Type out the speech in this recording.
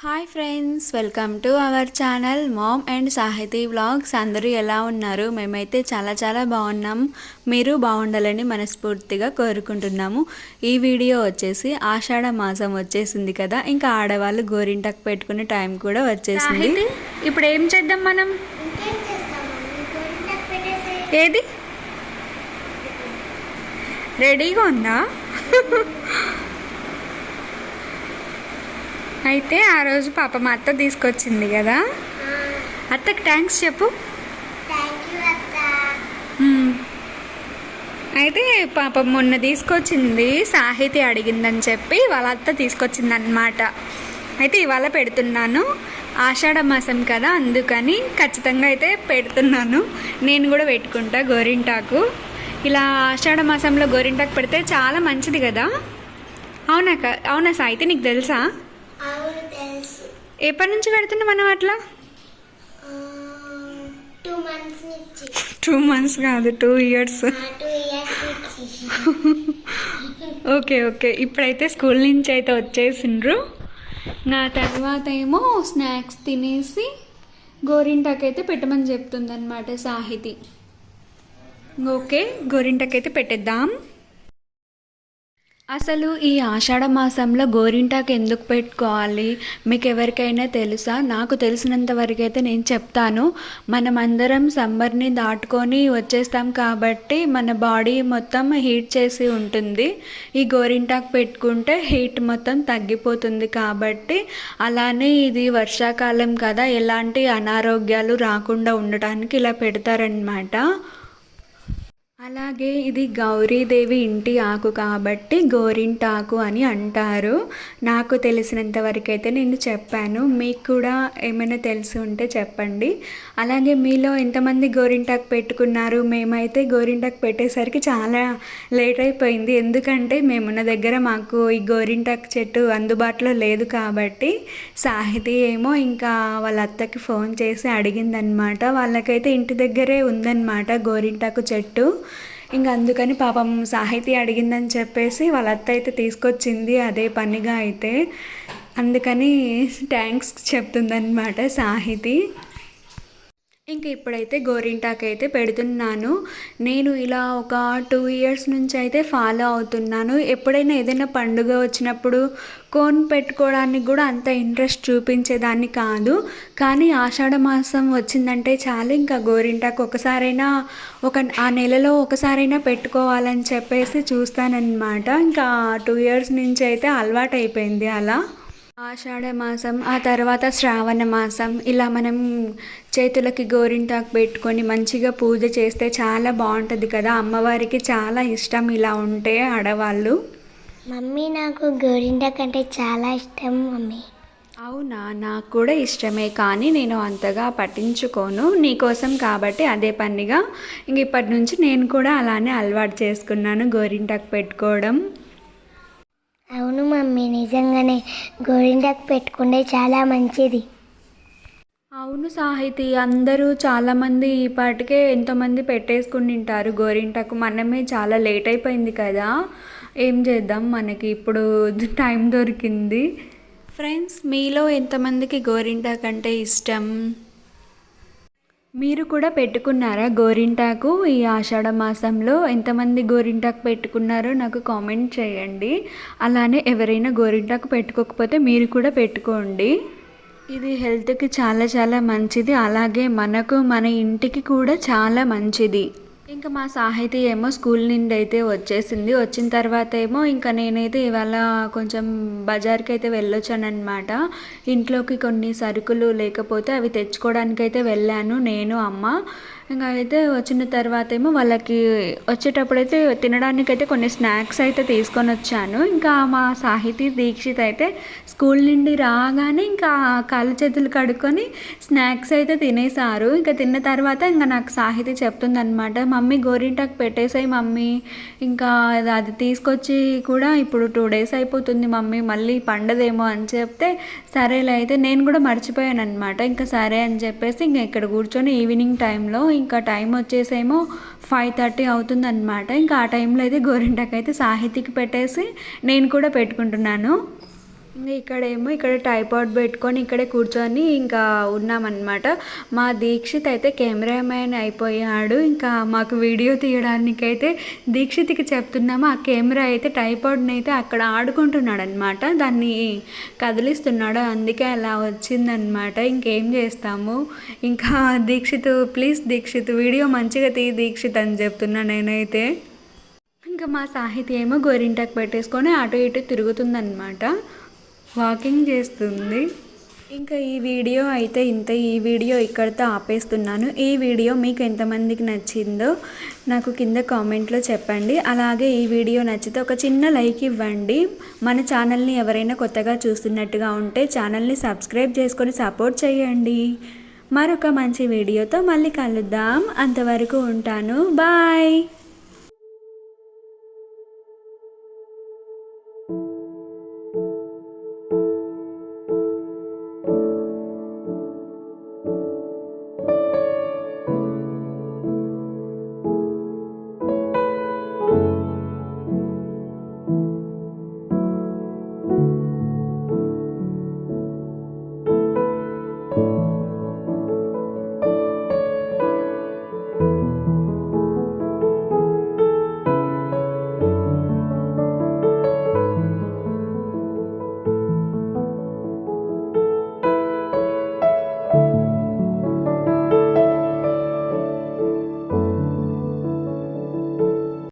Hi friends, welcome to our channel mom and సాహితీ vlogs. అందరూ ఎలా ఉన్నారు? మేమైతే చాలా చాలా బాగున్నాం. మీరు బాగుండాలని మనస్ఫూర్తిగా కోరుకుంటున్నాము. ఈ వీడియో వచ్చేసి ఆషాఢ మాసం వచ్చేసింది కదా, ఇంకా ఆడవాళ్ళు గోరింటకు పెట్టుకునే టైం కూడా వచ్చేసింది. ఇప్పుడు ఏం చేద్దాం మనం? ఏది రెడీగా ఉందా? అయితే ఆ రోజు పాప మా అత్త తీసుకొచ్చింది కదా, అత్తకి థ్యాంక్స్ చెప్పు. అయితే పాప మొన్న తీసుకొచ్చింది, సాహితి అడిగిందని చెప్పి వాళ్ళ అత్త తీసుకొచ్చింది అన్నమాట. అయితే ఇవాళ పెడుతున్నాను, ఆషాఢ మాసం కదా అందుకని ఖచ్చితంగా అయితే పెడుతున్నాను. నేను కూడా పెట్టుకుంటా గోరింటాకు. ఇలా ఆషాఢ మాసంలో గోరింటాకు పెడితే చాలా మంచిది కదా. అవునా సాహితి, నీకు తెలుసా? ఎప్పటి నుంచి పెడుతున్నా మనం అట్లా? 2 months కాదు, 2 years. ఓకే ఓకే, ఇప్పుడైతే స్కూల్ నుంచి అయితే వచ్చేసిండ్రు. నా తర్వాత ఏమో స్నాక్స్ తినేసి గోరింటాకు అయితే పెట్టమని చెప్తుంది అనమాట సాహితి. ఓకే, గోరింటాకు అయితే పెట్టేద్దాం. అసలు ఈ ఆషాఢ మాసంలో గోరింటాకు ఎందుకు పెట్టుకోవాలి, మీకు ఎవరికైనా తెలుసా? నాకు తెలిసినంత వరకు అయితే నేను చెప్తాను. మనం అందరం సమ్మర్ని దాటుకొని వచ్చేస్తాం కాబట్టి మన బాడీ మొత్తం హీట్ చేసి ఉంటుంది. ఈ గోరింటాకు పెట్టుకుంటే హీట్ మొత్తం తగ్గిపోతుంది కాబట్టి, అలానే ఇది వర్షాకాలం కదా, ఎలాంటి అనారోగ్యాలు రాకుండా ఉండటానికి ఇలా పెడతారనమాట. అలాగే ఇది గౌరీదేవి ఇంటి ఆకు కాబట్టి గోరింటాకు అని అంటారు. నాకు తెలిసినంత వరకు అయితే నేను చెప్పాను. మీకు కూడా ఏమైనా తెలిసి ఉంటే చెప్పండి. అలాగే మీలో ఎంతమంది గోరింటాకు పెట్టుకున్నారు? మేమైతే గోరింటాకు పెట్టేసరికి చాలా లేట్ అయిపోయింది. ఎందుకంటే మేమున్న దగ్గర మాకు ఈ గోరింటాకు చెట్టు అందుబాటులో లేదు కాబట్టి, సాహితీ ఏమో ఇంకా వాళ్ళ అత్తకి ఫోన్ చేసి అడిగిందనమాట. వాళ్ళకైతే ఇంటి దగ్గరే ఉందన్నమాట గోరింటాకు చెట్టు. ఇంకా అందుకని పాపం సాహితీ అడిగిందని చెప్పేసి వాళ్ళ అత్త అయితే తీసుకొచ్చింది అదే పనిగా. అయితే అందుకని థ్యాంక్స్ చెప్తుందన్నమాట సాహితీ. ఇంక ఇప్పుడైతే గోరింటాకు అయితే పెడుతున్నాను. నేను ఇలా ఒక 2 years నుంచి అయితే ఫాలో అవుతున్నాను. ఎప్పుడైనా ఏదైనా పండుగ వచ్చినప్పుడు కోన్ పెట్టుకోవడానికి కూడా అంత ఇంట్రెస్ట్ చూపించేదాన్ని కాదు. కానీ ఆషాఢ మాసం వచ్చిందంటే చాలు, ఇంకా గోరింటాకు ఒకసారైనా ఆ నెలలో ఒకసారైనా పెట్టుకోవాలని చెప్పేసి చూస్తానన్నమాట. ఇంకా 2 years నుంచి అయితే అలవాటు అయిపోయింది అలా. ఆషాఢ మాసం, ఆ తర్వాత శ్రావణ మాసం, ఇలా మనం చేతులకి గోరింటాకు పెట్టుకొని మంచిగా పూజ చేస్తే చాలా బాగుంటుంది కదా. అమ్మవారికి చాలా ఇష్టం ఇలా ఉంటే ఆడవాళ్ళు. మమ్మీ, నాకు గోరింటాకు అంటే చాలా ఇష్టం మమ్మీ. అవునా? నాకు కూడా ఇష్టమే, కానీ నేను అంతగా పట్టించుకోను. నీకోసం కాబట్టి అదే పనిగా ఇంక ఇప్పటి నుంచి నేను కూడా అలానే అలవాటు చేసుకున్నాను గోరింటాకు పెట్టుకోవడం. అవును మమ్మీ, నిజంగానే గోరింటాకు పెట్టుకుంటే చాలా మంచిది. అవును సాహితి, అందరూ చాలామంది ఈ పాటికే ఎంతోమంది పెట్టేసుకుని ఉంటారు గోరింటాకు. మనమే చాలా లేట్ అయిపోయింది కదా, ఏం చేద్దాం, మనకి ఇప్పుడు టైం దొరికింది. ఫ్రెండ్స్, మీలో ఎంతమందికి గోరింటాకు అంటే ఇష్టం? మీరు కూడా పెట్టుకున్నారా గోరింటాకు? ఈ ఆషాఢ మాసంలో ఎంతమంది గోరింటాకు పెట్టుకున్నారో నాకు కామెంట్ చేయండి. అలానే ఎవరైనా గోరింటాకు పెట్టుకోకపోతే మీరు కూడా పెట్టుకోండి. ఇది హెల్త్కి చాలా చాలా మంచిది. అలాగే మనకు, మన ఇంటికి కూడా చాలా మంచిది. ఇంకా మా సాహితీ ఏమో స్కూల్ నుండి అయితే వచ్చేసింది. వచ్చిన తర్వాత ఏమో ఇంకా నేనైతే ఇవాళ కొంచెం బజార్కి అయితే వెళ్ళొచ్చానమాట. ఇంట్లోకి కొన్ని సరుకులు లేకపోతే అవి తెచ్చుకోవడానికి అయితే వెళ్ళాను నేను, అమ్మ. ఇంకా అయితే వచ్చిన తర్వాత ఏమో వాళ్ళకి వచ్చేటప్పుడైతే తినడానికైతే కొన్ని స్నాక్స్ అయితే తీసుకొని వచ్చాను. ఇంకా మా సాహితీ, దీక్షిత్ అయితే స్కూల్ నుండి రాగానే ఇంకా కాళ్ళు చేతులు కడుక్కొని స్నాక్స్ అయితే తినేసారు. ఇంకా తిన్న తర్వాత ఇంకా నాకు సాహితీ చెప్తుందనమాట, మమ్మీ గోరింటాకు పెట్టేసాయి మమ్మీ, ఇంకా అది తీసుకొచ్చి కూడా ఇప్పుడు 2 days అయిపోతుంది మమ్మీ, మళ్ళీ పండదేమో అని చెప్తే, సరేలే అయితే నేను కూడా మర్చిపోయాను అనమాట. ఇంకా సరే అని చెప్పేసి ఇంకా ఇక్కడ కూర్చొని ఈవినింగ్ టైంలో, ఇంకా టైం వచ్చేసేమో 5:30 అవుతుందన్నమాట. ఇంకా ఆ టైంలో అయితే గోరింటాకు అయితే సాహితీకి పెట్టేసి నేను కూడా పెట్టుకుంటున్నాను. ఇంకా ఇక్కడేమో ఇక్కడ ట్రైపాడ్ పెట్టుకొని ఇక్కడే కూర్చొని ఇంకా ఉన్నామన్నమాట. మా దీక్షిత్ అయితే కెమెరామ్యాన్ అయిపోయాడు. ఇంకా మాకు వీడియో తీయడానికైతే దీక్షిత్కి చెప్తున్నాము. ఆ కెమెరా అయితే ట్రైపాడ్ని అయితే అక్కడ ఆడుకుంటున్నాడు అనమాట, దాన్ని కదిలిస్తున్నాడు, అందుకే అలా వచ్చిందనమాట. ఇంకేం చేస్తాము. ఇంకా దీక్షిత్ ప్లీజ్ దీక్షిత్ వీడియో మంచిగా తీ దీక్షిత్ అని చెప్తున్నా నేనైతే. ఇంకా మా సాహితీ ఏమో గోరింటాకు పెట్టేసుకొని అటు ఇటు తిరుగుతుందన్నమాట, వాకింగ్ చేస్తుంది. ఇంకా ఈ వీడియో అయితే ఇంత. ఈ వీడియో ఇక్కడితో ఆపేస్తున్నాను. ఈ వీడియో మీకు ఎంతమందికి నచ్చిందో నాకు కింద కామెంట్లో చెప్పండి. అలాగే ఈ వీడియో నచ్చితే ఒక చిన్న లైక్ ఇవ్వండి. మన ఛానల్ని ఎవరైనా కొత్తగా చూస్తున్నట్టుగా ఉంటే ఛానల్ని సబ్స్క్రైబ్ చేసుకొని సపోర్ట్ చేయండి. మరొక మంచి వీడియోతో మళ్ళీ కలుద్దాం. అంతవరకు ఉంటాను. బాయ్.